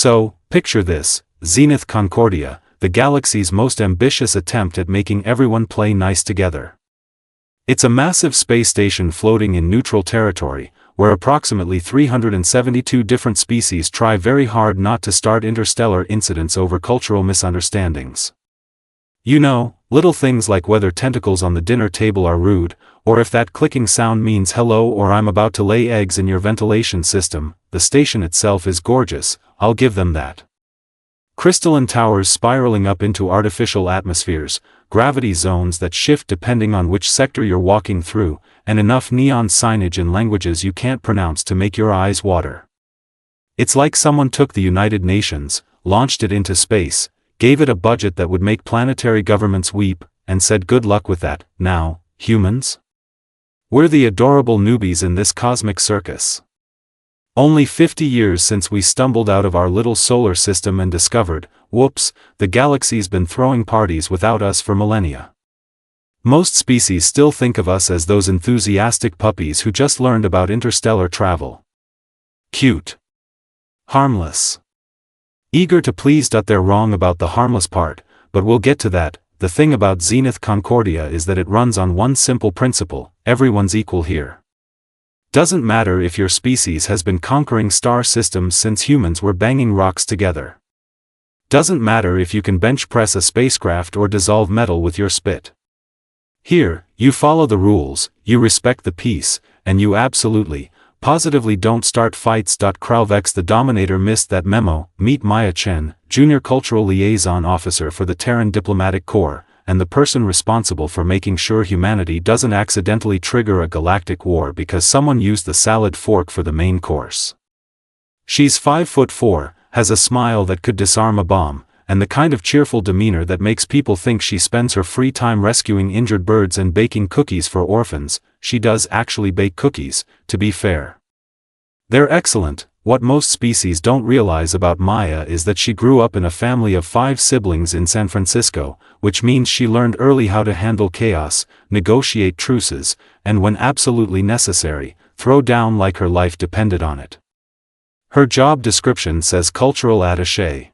So, picture this, Zenith Concordia, the galaxy's most ambitious attempt at making everyone play nice together. It's a massive space station floating in neutral territory, where approximately 372 different species try very hard not to start interstellar incidents over cultural misunderstandings. You know, little things like whether tentacles on the dinner table are rude, or if that clicking sound means hello or I'm about to lay eggs in your ventilation system. The station itself is gorgeous, I'll give them that. Crystalline towers spiraling up into artificial atmospheres, gravity zones that shift depending on which sector you're walking through, and enough neon signage in languages you can't pronounce to make your eyes water. It's like someone took the United Nations, launched it into space, gave it a budget that would make planetary governments weep, and said good luck with that. Now, humans? We're the adorable newbies in this cosmic circus. Only 50 years since we stumbled out of our little solar system and discovered, whoops, the galaxy's been throwing parties without us for millennia. Most species still think of us as those enthusiastic puppies who just learned about interstellar travel. Cute. Harmless. Eager to please. They're wrong about the harmless part, but we'll get to that. The thing about Zenith Concordia is that it runs on one simple principle: everyone's equal here. Doesn't matter if your species has been conquering star systems since humans were banging rocks together. Doesn't matter if you can bench press a spacecraft or dissolve metal with your spit. Here, you follow the rules, you respect the peace, and you absolutely, positively don't start fights. Kralvex the Dominator missed that memo. Meet Maya Chen, Junior Cultural Liaison Officer for the Terran Diplomatic Corps, and the person responsible for making sure humanity doesn't accidentally trigger a galactic war because someone used the salad fork for the main course. She's 5'4", has a smile that could disarm a bomb, and the kind of cheerful demeanor that makes people think she spends her free time rescuing injured birds and baking cookies for orphans. She does actually bake cookies, to be fair. They're excellent. What most species don't realize about Maya is that she grew up in a family of 5 siblings in San Francisco, which means she learned early how to handle chaos, negotiate truces, and when absolutely necessary, throw down like her life depended on it. Her job description says cultural attaché.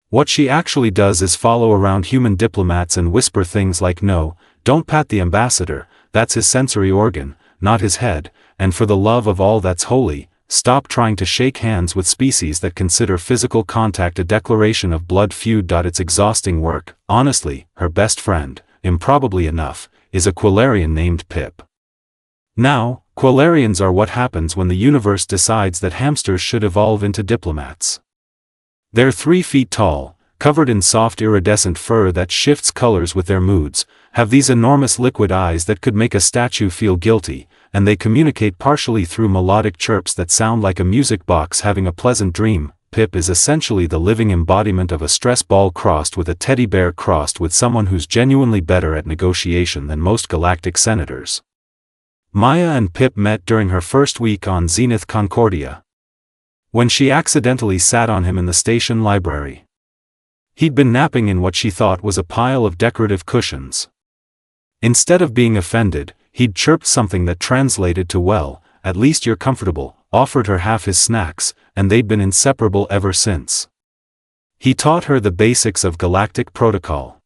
What she actually does is follow around human diplomats and whisper things like no, don't pat the ambassador, that's his sensory organ, not his head, and for the love of all that's holy, stop trying to shake hands with species that consider physical contact a declaration of blood feud. It's exhausting work. Honestly, her best friend, improbably enough, is a Quillarian named Pip. Now, Quillarians are what happens when the universe decides that hamsters should evolve into diplomats. They're 3 feet tall, covered in soft iridescent fur that shifts colors with their moods, have these enormous liquid eyes that could make a statue feel guilty, and they communicate partially through melodic chirps that sound like a music box having a pleasant dream. Pip is essentially the living embodiment of a stress ball crossed with a teddy bear crossed with someone who's genuinely better at negotiation than most galactic senators. Maya and Pip met during her first week on Zenith Concordia, when she accidentally sat on him in the station library. He'd been napping in what she thought was a pile of decorative cushions. Instead of being offended, he'd chirped something that translated to well, at least you're comfortable, offered her half his snacks, and they'd been inseparable ever since. He taught her the basics of galactic protocol.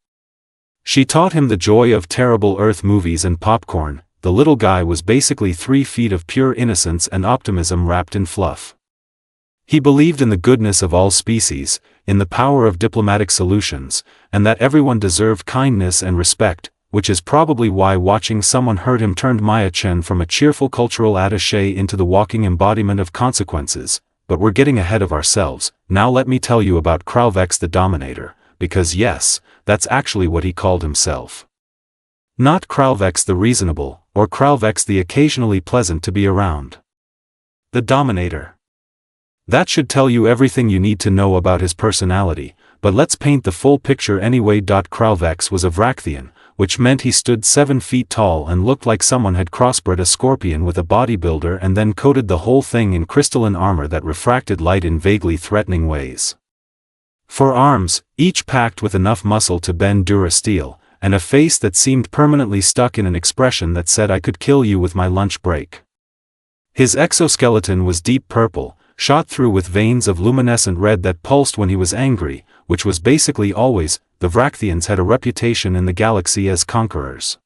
She taught him the joy of terrible Earth movies and popcorn. The little guy was basically 3 feet of pure innocence and optimism wrapped in fluff. He believed in the goodness of all species, in the power of diplomatic solutions, and that everyone deserved kindness and respect, which is probably why watching someone hurt him turned Maya Chen from a cheerful cultural attaché into the walking embodiment of consequences. But we're getting ahead of ourselves. Now let me tell you about Kralvex the Dominator, because yes, that's actually what he called himself. Not Kralvex the Reasonable, or Kralvex the occasionally pleasant to be around. The Dominator. That should tell you everything you need to know about his personality, but let's paint the full picture anyway. Kralvex was a Vrachthian, which meant he stood 7 feet tall and looked like someone had crossbred a scorpion with a bodybuilder and then coated the whole thing in crystalline armor that refracted light in vaguely threatening ways. 4 arms, each packed with enough muscle to bend Durasteel, and a face that seemed permanently stuck in an expression that said I could kill you with my lunch break. His exoskeleton was deep purple, shot through with veins of luminescent red that pulsed when he was angry, which was basically always. The Vrakthians had a reputation in the galaxy as conquerors.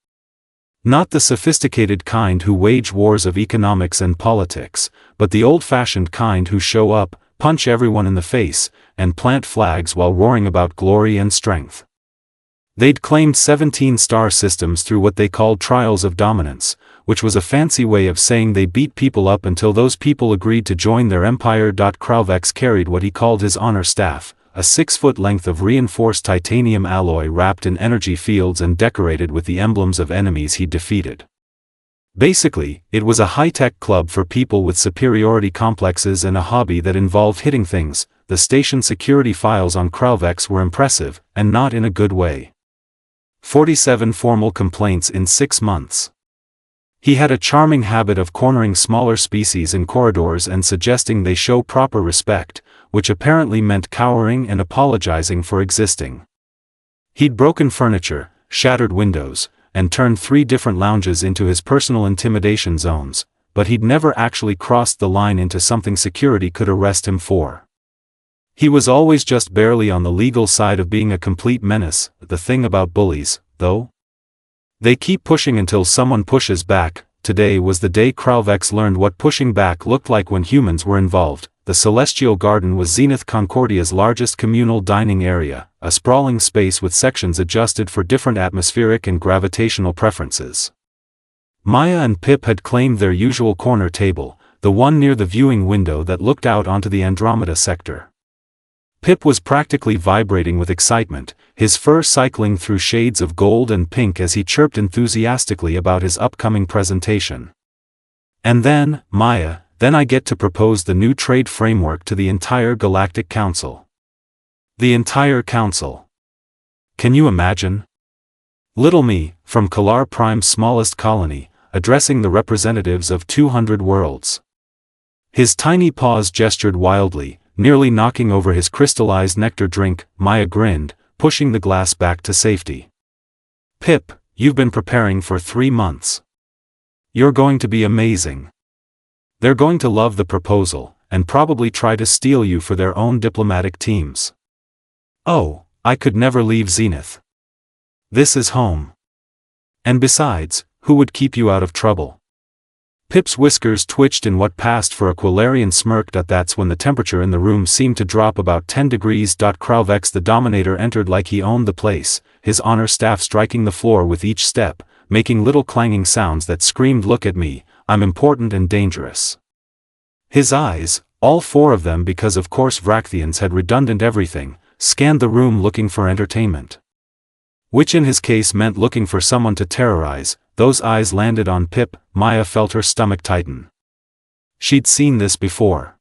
Not the sophisticated kind who wage wars of economics and politics, but the old-fashioned kind who show up, punch everyone in the face, and plant flags while roaring about glory and strength. They'd claimed 17 star systems through what they called trials of dominance, which was a fancy way of saying they beat people up until those people agreed to join their empire. Kralvex carried what he called his honor staff, a 6-foot length of reinforced titanium alloy wrapped in energy fields and decorated with the emblems of enemies he'd defeated. Basically, it was a high-tech club for people with superiority complexes and a hobby that involved hitting things. The station security files on Kralvex were impressive, and not in a good way. 47 formal complaints in 6 months. He had a charming habit of cornering smaller species in corridors and suggesting they show proper respect, which apparently meant cowering and apologizing for existing. He'd broken furniture, shattered windows, and turned 3 different lounges into his personal intimidation zones, but he'd never actually crossed the line into something security could arrest him for. He was always just barely on the legal side of being a complete menace. The thing about bullies, though? They keep pushing until someone pushes back. Today was the day Kralvex learned what pushing back looked like when humans were involved. The Celestial Garden was Zenith Concordia's largest communal dining area, a sprawling space with sections adjusted for different atmospheric and gravitational preferences. Maya and Pip had claimed their usual corner table, the one near the viewing window that looked out onto the Andromeda sector. Pip was practically vibrating with excitement, his fur cycling through shades of gold and pink as he chirped enthusiastically about his upcoming presentation. And then, Maya, then I get to propose the new trade framework to the entire Galactic Council. The entire council. Can you imagine? Little me, from Kalar Prime's smallest colony, addressing the representatives of 200 worlds. His tiny paws gestured wildly, nearly knocking over his crystallized nectar drink. Maya grinned, pushing the glass back to safety. Pip, you've been preparing for 3 months. You're going to be amazing. They're going to love the proposal, and probably try to steal you for their own diplomatic teams. Oh, I could never leave Zenith. This is home. And besides, who would keep you out of trouble? Pip's whiskers twitched in what passed for a Quillarian smirk. That's when the temperature in the room seemed to drop about 10 degrees. Kralvex the Dominator entered like he owned the place, his honor staff striking the floor with each step, making little clanging sounds that screamed, "Look at me, I'm important and dangerous." His eyes, all 4 of them because of course Vrakthians had redundant everything, scanned the room looking for entertainment. Which in his case meant looking for someone to terrorize. Those eyes landed on Pip. Maya felt her stomach tighten. She'd seen this before.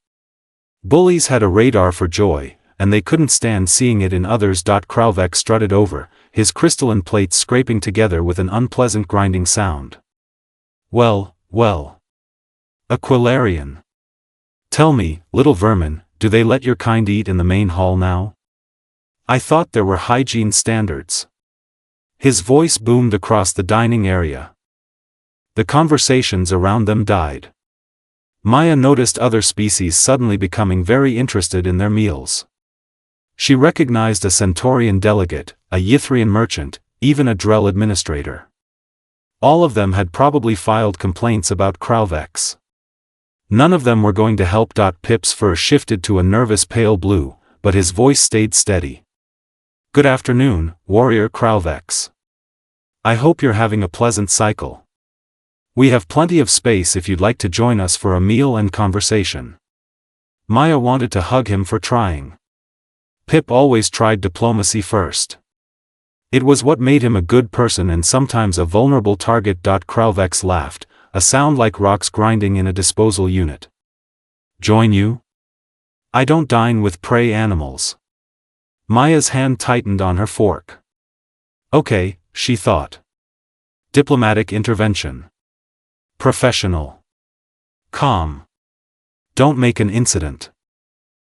Bullies had a radar for joy, and they couldn't stand seeing it in others. Kralvex strutted over, his crystalline plates scraping together with an unpleasant grinding sound. Well. A Quillarian. Tell me, little vermin, do they let your kind eat in the main hall now? I thought there were hygiene standards. His voice boomed across the dining area. The conversations around them died. Maya noticed other species suddenly becoming very interested in their meals. She recognized a Centaurian delegate, a Ythrian merchant, even a Drell administrator. All of them had probably filed complaints about Kralvex. None of them were going to help. Pip's fur shifted to a nervous pale blue, but his voice stayed steady. Good afternoon, Warrior Kralvex. I hope you're having a pleasant cycle. We have plenty of space if you'd like to join us for a meal and conversation. Maya wanted to hug him for trying. Pip always tried diplomacy first. It was what made him a good person and sometimes a vulnerable target. Kralvex laughed, a sound like rocks grinding in a disposal unit. Join you? I don't dine with prey animals. Maya's hand tightened on her fork. Okay, she thought. Diplomatic intervention. Professional. Calm. Don't make an incident.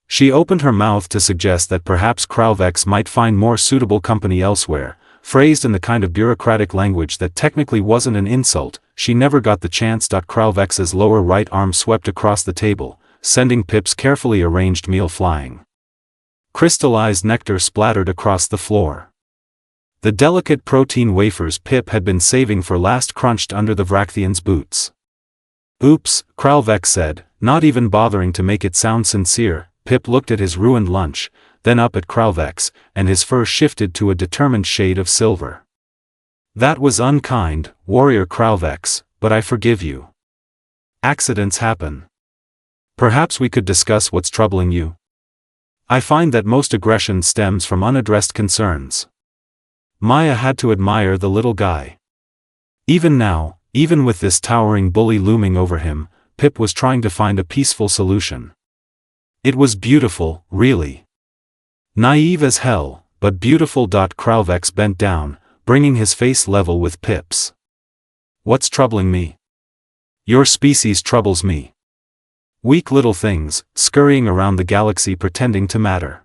She opened her mouth to suggest that perhaps Kralvex might find more suitable company elsewhere, phrased in the kind of bureaucratic language that technically wasn't an insult. She never got the chance. Kralvex's lower right arm swept across the table, sending Pip's carefully arranged meal flying. Crystallized nectar splattered across the floor. The delicate protein wafers Pip had been saving for last crunched under the Vrachthian's boots. "Oops," Kralvex said, not even bothering to make it sound sincere. Pip looked at his ruined lunch, then up at Kralvex, and his fur shifted to a determined shade of silver. "That was unkind, Warrior Kralvex, but I forgive you. Accidents happen. Perhaps we could discuss what's troubling you. I find that most aggression stems from unaddressed concerns." Maya had to admire the little guy. Even now, even with this towering bully looming over him, Pip was trying to find a peaceful solution. It was beautiful, really. Naive as hell, but beautiful. Kralvex bent down, bringing his face level with Pip's. "What's troubling me?" "Your species troubles me. Weak little things, scurrying around the galaxy pretending to matter.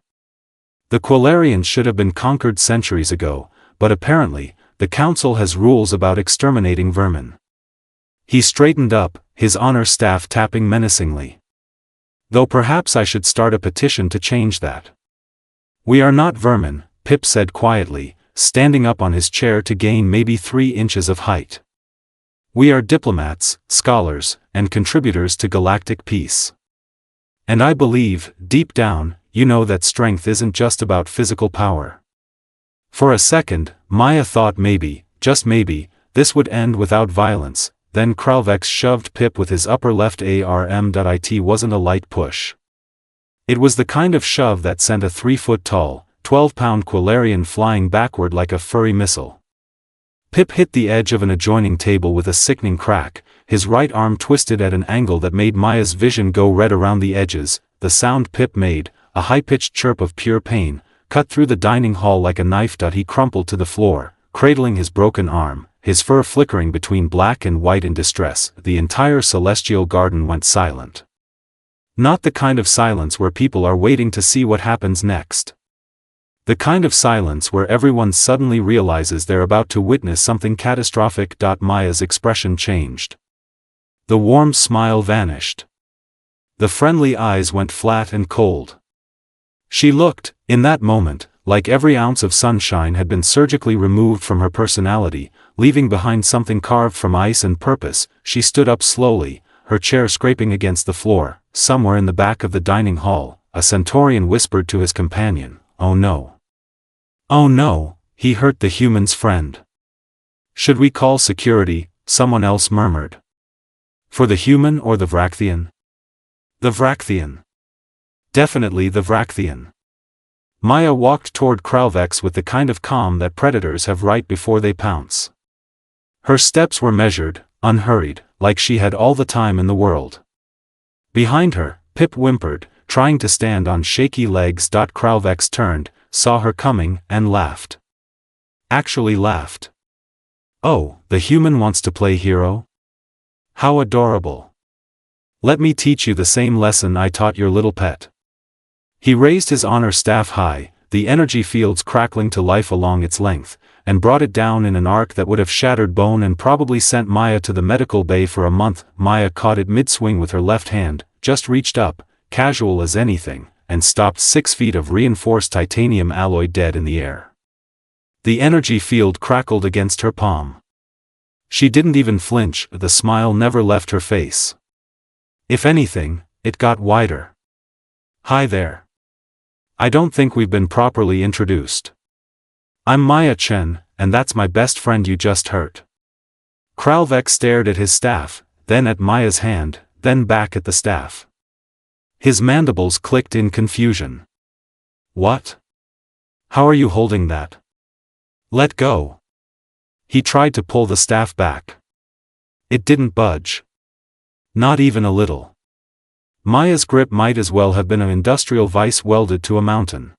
The Quilarians should have been conquered centuries ago, but apparently, the Council has rules about exterminating vermin." He straightened up, his honor staff tapping menacingly. "Though perhaps I should start a petition to change that." "We are not vermin," Pip said quietly, standing up on his chair to gain maybe 3 inches of height. "We are diplomats, scholars, and contributors to galactic peace. And I believe, deep down, you know that strength isn't just about physical power." For a second, Maya thought maybe, just maybe, this would end without violence. Then Kralvex shoved Pip with his upper left arm. It wasn't a light push. It was the kind of shove that sent a 3-foot-tall, 12-pound Quilarian flying backward like a furry missile. Pip hit the edge of an adjoining table with a sickening crack, his right arm twisted at an angle that made Maya's vision go red around the edges. The sound Pip made, a high-pitched chirp of pure pain, cut through the dining hall like a knife. He crumpled to the floor, cradling his broken arm, his fur flickering between black and white in distress. The entire celestial garden went silent. Not the kind of silence where people are waiting to see what happens next. The kind of silence where everyone suddenly realizes they're about to witness something catastrophic. Maya's expression changed. The warm smile vanished. The friendly eyes went flat and cold. She looked, in that moment, like every ounce of sunshine had been surgically removed from her personality, leaving behind something carved from ice and purpose. She stood up slowly, her chair scraping against the floor. Somewhere in the back of the dining hall, a Centaurian whispered to his companion, "Oh no. Oh no, he hurt the human's friend." "Should we call security?" someone else murmured. "For the human or the Vrachthian?" "The Vrachthian. Definitely the Vrachthian." Maya walked toward Kralvex with the kind of calm that predators have right before they pounce. Her steps were measured, unhurried, like she had all the time in the world. Behind her, Pip whimpered, trying to stand on shaky legs. Kralvex turned, saw her coming, and laughed. Actually laughed. "Oh, the human wants to play hero? How adorable. Let me teach you the same lesson I taught your little pet." He raised his honor staff high, the energy fields crackling to life along its length, and brought it down in an arc that would have shattered bone and probably sent Maya to the medical bay for a month. Maya caught it mid-swing with her left hand, just reached up, casual as anything, and stopped 6 feet of reinforced titanium alloy dead in the air. The energy field crackled against her palm. She didn't even flinch, the smile never left her face. If anything, it got wider. "Hi there. I don't think we've been properly introduced. I'm Maya Chen, and that's my best friend you just hurt." Kralvex stared at his staff, then at Maya's hand, then back at the staff. His mandibles clicked in confusion. "What? How are you holding that? Let go." He tried to pull the staff back. It didn't budge. Not even a little. Maya's grip might as well have been an industrial vice welded to a mountain.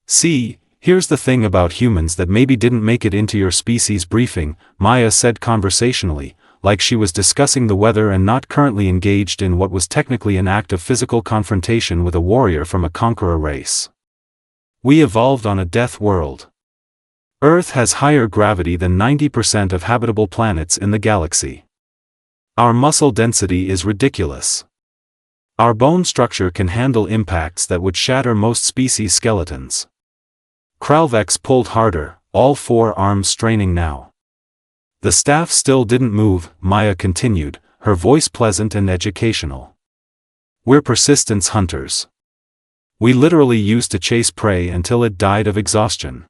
"See, here's the thing about humans that maybe didn't make it into your species briefing," Maya said conversationally, like she was discussing the weather and not currently engaged in what was technically an act of physical confrontation with a warrior from a conqueror race. "We evolved on a death world. Earth has higher gravity than 90% of habitable planets in the galaxy. Our muscle density is ridiculous. Our bone structure can handle impacts that would shatter most species' skeletons. Kralvex pulled harder, all 4 arms straining now. The staff still didn't move, Maya continued, her voice pleasant and educational. We're persistence hunters. We literally used to chase prey until it died of exhaustion.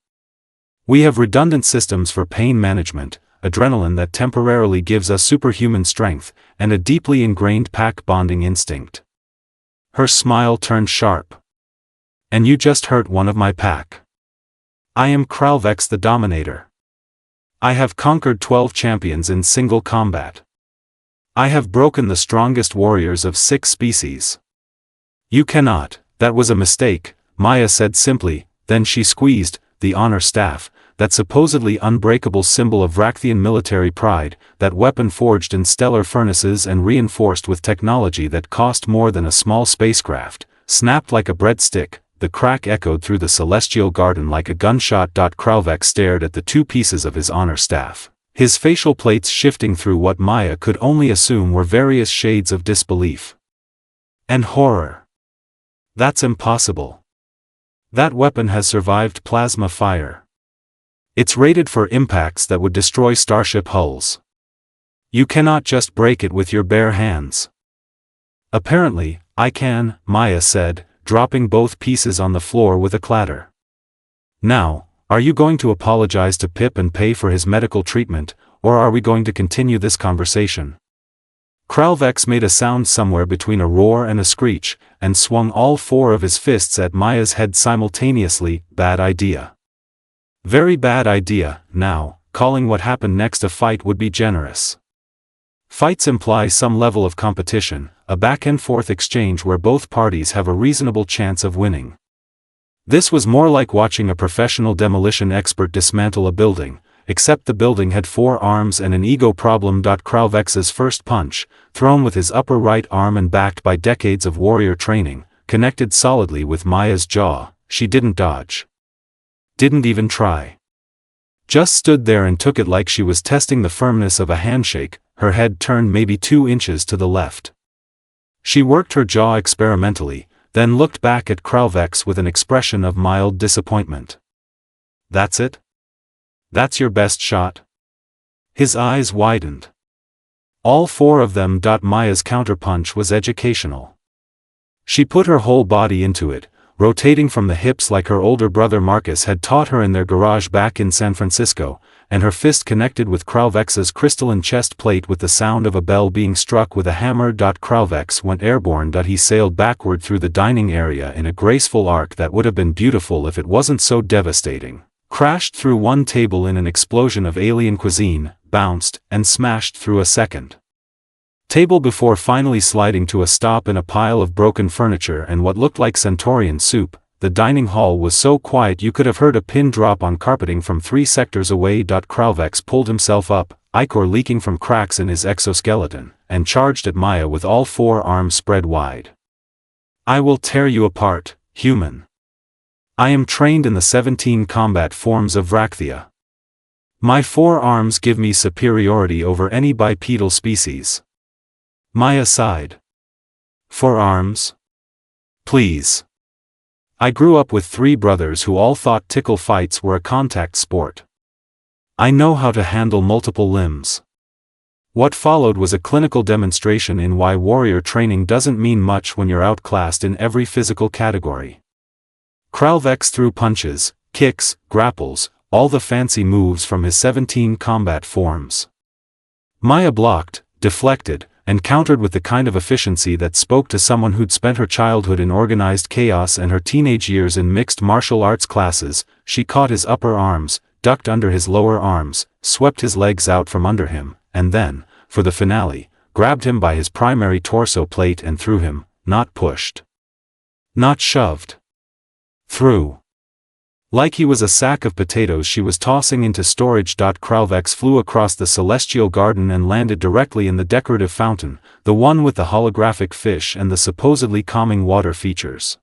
We have redundant systems for pain management, adrenaline that temporarily gives us superhuman strength, and a deeply ingrained pack bonding instinct. Her smile turned sharp. And you just hurt one of my pack. I am Kralvex the Dominator. I have conquered 12 champions in single combat. I have broken the strongest warriors of 6 species. You cannot. That was a mistake, Maya said simply, then she squeezed the honor staff, that supposedly unbreakable symbol of Rakthian military pride, that weapon forged in stellar furnaces and reinforced with technology that cost more than a small spacecraft, snapped like a breadstick. The crack echoed through the celestial garden like a gunshot. Kralvex stared at the 2 pieces of his honor staff, his facial plates shifting through what Maya could only assume were various shades of disbelief and horror. That's impossible. That weapon has survived plasma fire. It's rated for impacts that would destroy starship hulls. You cannot just break it with your bare hands. Apparently, I can, Maya said, dropping both pieces on the floor with a clatter. Now, are you going to apologize to Pip and pay for his medical treatment, or are we going to continue this conversation? Kralvex made a sound somewhere between a roar and a screech, and swung all 4 of his fists at Maya's head simultaneously. Bad idea. Very bad idea. Now, calling what happened next a fight would be generous. Fights imply some level of competition, a back-and-forth exchange where both parties have a reasonable chance of winning. This was more like watching a professional demolition expert dismantle a building, except the building had 4 arms and an ego problem. Kralvex's first punch, thrown with his upper right arm and backed by decades of warrior training, connected solidly with Maya's jaw. She didn't dodge. Didn't even try. Just stood there and took it like she was testing the firmness of a handshake, her head turned maybe 2 inches to the left. She worked her jaw experimentally, then looked back at Kralvex with an expression of mild disappointment. That's it? That's your best shot? His eyes widened. All 4 of them. Maya's counterpunch was educational. She put her whole body into it, rotating from the hips like her older brother Marcus had taught her in their garage back in San Francisco, and her fist connected with Kralvex's crystalline chest plate with the sound of a bell being struck with a hammer. Kralvex went airborne. He sailed backward through the dining area in a graceful arc that would have been beautiful if it wasn't so devastating. Crashed through one table in an explosion of alien cuisine, bounced, and smashed through a second table before finally sliding to a stop in a pile of broken furniture and what looked like Centaurian soup. The dining hall was so quiet you could have heard a pin drop on carpeting from 3 sectors away. Kralvex pulled himself up, ichor leaking from cracks in his exoskeleton, and charged at Maya with all 4 arms spread wide. I will tear you apart, human. I am trained in the 17 combat forms of Rakthia. My 4 arms give me superiority over any bipedal species. Maya sighed. 4 arms? Please. I grew up with 3 brothers who all thought tickle fights were a contact sport. I know how to handle multiple limbs. What followed was a clinical demonstration in why warrior training doesn't mean much when you're outclassed in every physical category. Kralvex threw punches, kicks, grapples, all the fancy moves from his 17 combat forms. Maya blocked, deflected, and countered with the kind of efficiency that spoke to someone who'd spent her childhood in organized chaos and her teenage years in mixed martial arts classes. She caught his upper arms, ducked under his lower arms, swept his legs out from under him, and then, for the finale, grabbed him by his primary torso plate and threw him, not pushed. Not shoved. Through. Like he was a sack of potatoes she was tossing into storage. Kralvex flew across the celestial garden and landed directly in the decorative fountain, the one with the holographic fish and the supposedly calming water features.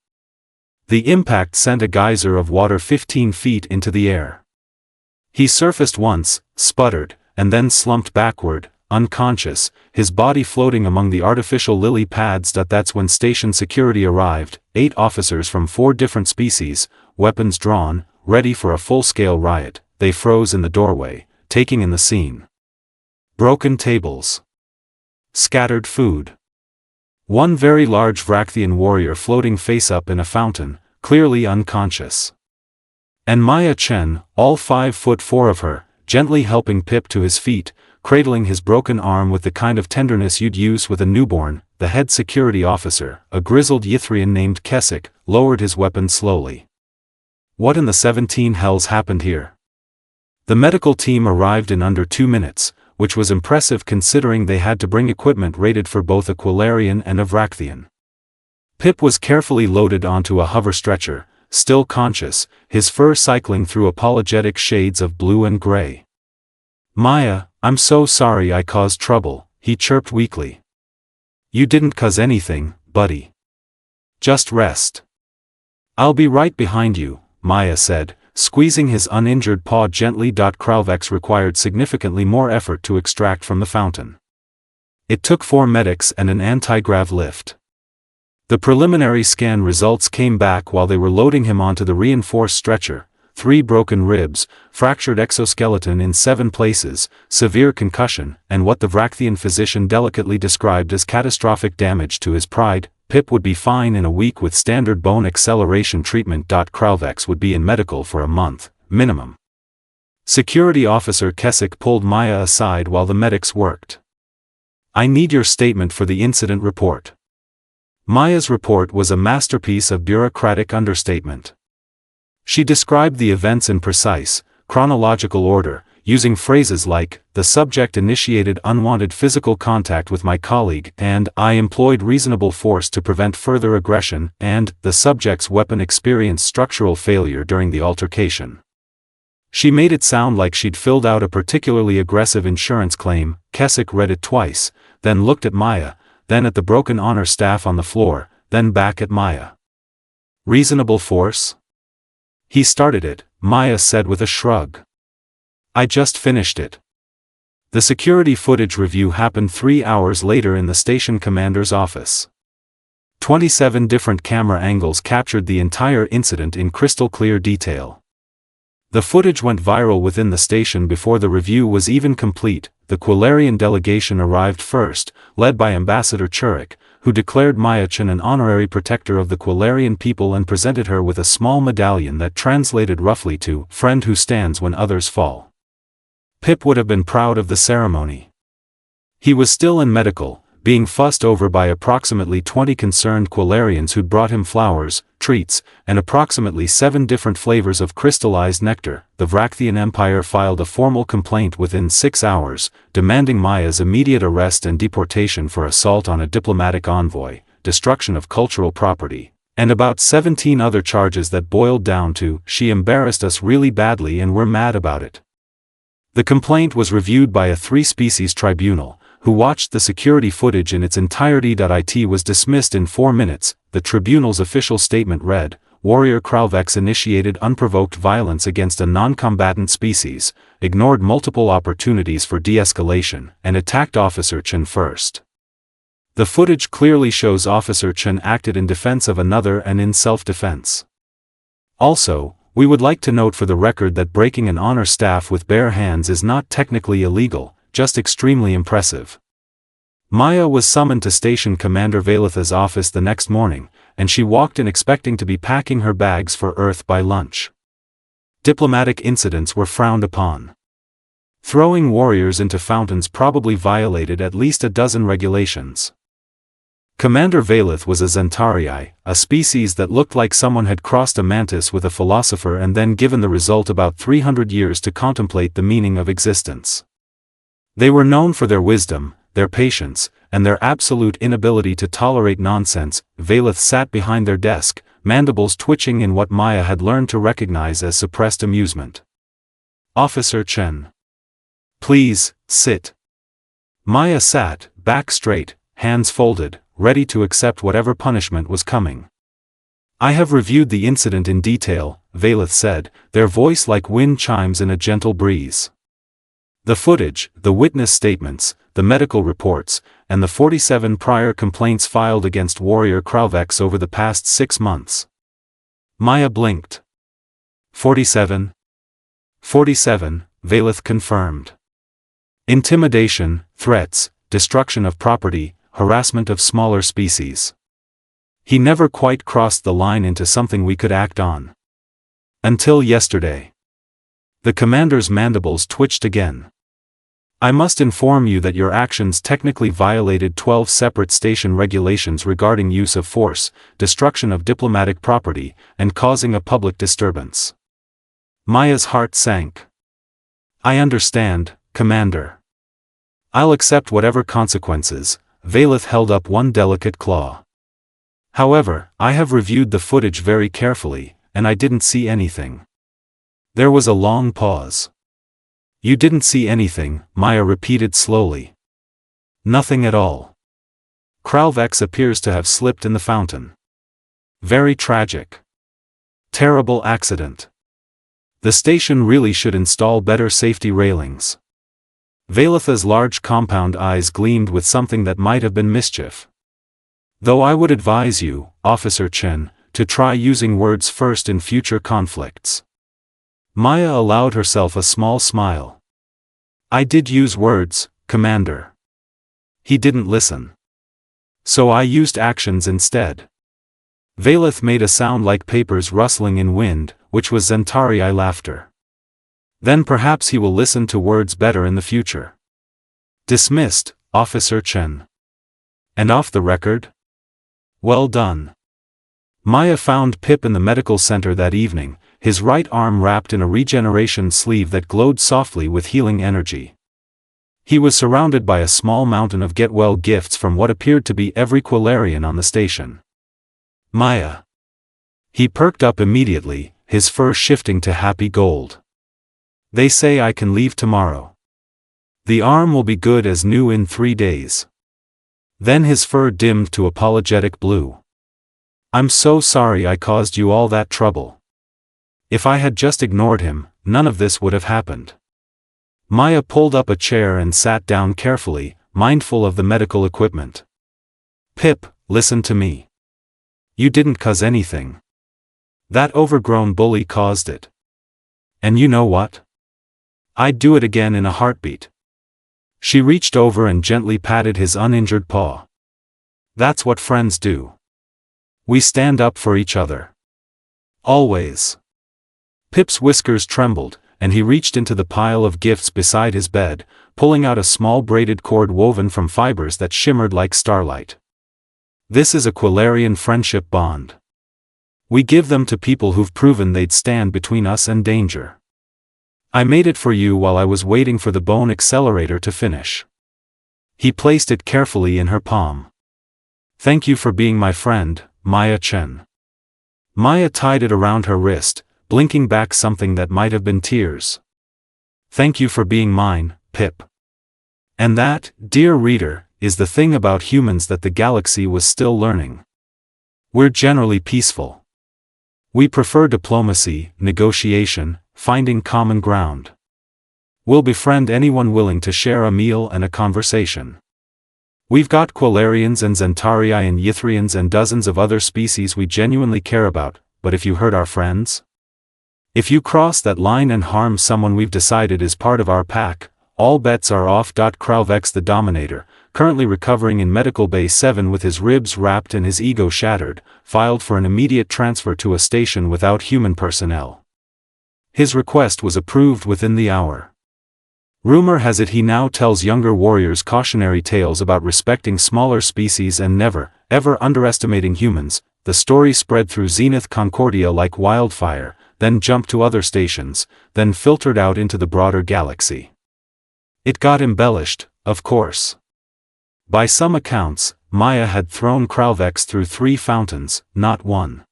The impact sent a geyser of water 15 feet into the air. He surfaced once, sputtered, and then slumped backward, unconscious, his body floating among the artificial lily pads. That's when station security arrived, 8 officers from 4 different species, weapons drawn, ready for a full-scale riot. They froze in the doorway, taking in the scene. Broken tables. Scattered food. One very large Vrakthian warrior floating face-up in a fountain, clearly unconscious. And Maya Chen, all 5'4" of her, gently helping Pip to his feet, cradling his broken arm with the kind of tenderness you'd use with a newborn. The head security officer, a grizzled Ythrian named Keswick, lowered his weapon slowly. What in the 17 hells happened here? The medical team arrived in under 2 minutes, which was impressive considering they had to bring equipment rated for both a Quilarian and a Vrakthian. Pip was carefully loaded onto a hover stretcher, still conscious, his fur cycling through apologetic shades of blue and gray. "Maya, I'm so sorry I caused trouble," he chirped weakly. "You didn't cause anything, buddy. Just rest." "I'll be right behind you," Maya said, squeezing his uninjured paw gently. Kralvex required significantly more effort to extract from the fountain. It took 4 medics and an anti-grav lift. The preliminary scan results came back while they were loading him onto the reinforced stretcher: 3 broken ribs, fractured exoskeleton in 7 places, severe concussion, and what the Vrakthian physician delicately described as catastrophic damage to his pride. Pip would be fine in a week with standard bone acceleration treatment. Kralvex would be in medical for a month, minimum. Security officer Keswick pulled Maya aside while the medics worked. "I need your statement for the incident report." Maya's report was a masterpiece of bureaucratic understatement. She described the events in precise, chronological order, using phrases like, "The subject initiated unwanted physical contact with my colleague," and "I employed reasonable force to prevent further aggression," and "The subject's weapon experienced structural failure during the altercation." She made it sound like she'd filled out a particularly aggressive insurance claim. Keswick read it twice, then looked at Maya, then at the broken honor staff on the floor, then back at Maya. "Reasonable force?" "He started it," Maya said with a shrug. "I just finished it." The security footage review happened 3 hours later in the station commander's office. 27 different camera angles captured the entire incident in crystal clear detail. The footage went viral within the station before the review was even complete. The Quilarian delegation arrived first, led by Ambassador Churik, who declared Maya Chen an honorary protector of the Quilarian people and presented her with a small medallion that translated roughly to "friend who stands when others fall." Pip would have been proud of the ceremony. He was still in medical, being fussed over by approximately 20 concerned Quilarians who'd brought him flowers, treats, and approximately 7 different flavors of crystallized nectar. The Vrakthian Empire filed a formal complaint within 6 hours, demanding Maya's immediate arrest and deportation for assault on a diplomatic envoy, destruction of cultural property, and about 17 other charges that boiled down to, "She embarrassed us really badly and we're mad about it." The complaint was reviewed by a 3-species tribunal, who watched the security footage in its entirety. It was dismissed in 4 minutes. The tribunal's official statement read, "Warrior Kralvex initiated unprovoked violence against a non-combatant species, ignored multiple opportunities for de-escalation, and attacked Officer Chen first." The footage clearly shows Officer Chen acted in defense of another and in self-defense. Also, we would like to note for the record that breaking an honor staff with bare hands is not technically illegal, just extremely impressive. Maya was summoned to Station Commander Valetha's office the next morning, and she walked in expecting to be packing her bags for Earth by lunch. Diplomatic incidents were frowned upon. Throwing warriors into fountains probably violated at least a dozen regulations. Commander Valeth was a Zentarii, a species that looked like someone had crossed a mantis with a philosopher and then given the result about 300 years to contemplate the meaning of existence. They were known for their wisdom, their patience, and their absolute inability to tolerate nonsense. Valeth sat behind their desk, mandibles twitching in what Maya had learned to recognize as suppressed amusement. "Officer Chen. Please, sit." Maya sat, back straight, hands folded, ready to accept whatever punishment was coming. "I have reviewed the incident in detail," Valeth said, their voice like wind chimes in a gentle breeze. "The footage, the witness statements, the medical reports, and the 47 prior complaints filed against Warrior Kralvex over the past 6 months. Maya blinked. 47? 47, Valeth confirmed. Intimidation, threats, destruction of property, harassment of smaller species. He never quite crossed the line into something we could act on. Until yesterday. The commander's mandibles twitched again. I must inform you that your actions technically violated 12 separate station regulations regarding use of force, destruction of diplomatic property, and causing a public disturbance. Maya's heart sank. I understand, Commander. I'll accept whatever consequences. Valeth held up one delicate claw. However, I have reviewed the footage very carefully, and I didn't see anything. There was a long pause. You didn't see anything, Maya repeated slowly. Nothing at all. Kralvex appears to have slipped in the fountain. Very tragic. Terrible accident. The station really should install better safety railings. Valetha's large compound eyes gleamed with something that might have been mischief. Though I would advise you, Officer Chen, to try using words first in future conflicts. Maya allowed herself a small smile. I did use words, Commander. He didn't listen. So I used actions instead. Valeth made a sound like papers rustling in wind, which was Zentarii laughter. Then perhaps he will listen to words better in the future. Dismissed, Officer Chen. And off the record? Well done. Maya found Pip in the medical center that evening, his right arm wrapped in a regeneration sleeve that glowed softly with healing energy. He was surrounded by a small mountain of get-well gifts from what appeared to be every Quilarian on the station. Maya. He perked up immediately, his fur shifting to happy gold. They say I can leave tomorrow. The arm will be good as new in 3 days. Then his fur dimmed to apologetic blue. I'm so sorry I caused you all that trouble. If I had just ignored him, none of this would have happened. Maya pulled up a chair and sat down carefully, mindful of the medical equipment. Pip, listen to me. You didn't cause anything. That overgrown bully caused it. And you know what? I'd do it again in a heartbeat. She reached over and gently patted his uninjured paw. That's what friends do. We stand up for each other. Always. Pip's whiskers trembled, and he reached into the pile of gifts beside his bed, pulling out a small braided cord woven from fibers that shimmered like starlight. This is a Quilarian friendship bond. We give them to people who've proven they'd stand between us and danger. I made it for you while I was waiting for the bone accelerator to finish. He placed it carefully in her palm. Thank you for being my friend, Maya Chen. Maya tied it around her wrist, blinking back something that might have been tears. Thank you for being mine, Pip. And that, dear reader, is the thing about humans that the galaxy was still learning. We're generally peaceful. We prefer diplomacy, negotiation, finding common ground. We'll befriend anyone willing to share a meal and a conversation. We've got Quilarians and Zentarii and Ythrians and dozens of other species we genuinely care about, but if you hurt our friends? If you cross that line and harm someone we've decided is part of our pack, all bets are off. Kralvex the Dominator, currently recovering in Medical Bay 7 with his ribs wrapped and his ego shattered, filed for an immediate transfer to a station without human personnel. His request was approved within the hour. Rumor has it he now tells younger warriors cautionary tales about respecting smaller species and never, ever underestimating humans. The story spread through Zenith Concordia like wildfire, then jumped to other stations, then filtered out into the broader galaxy. It got embellished, of course. By some accounts, Maya had thrown Kralvex through 3 fountains, not 1.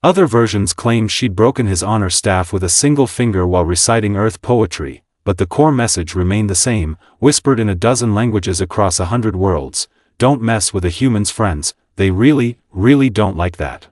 Other versions claimed she'd broken his honor staff with a single finger while reciting Earth poetry, but the core message remained the same, whispered in a dozen languages across 100 worlds: don't mess with a human's friends, they really, really don't like that.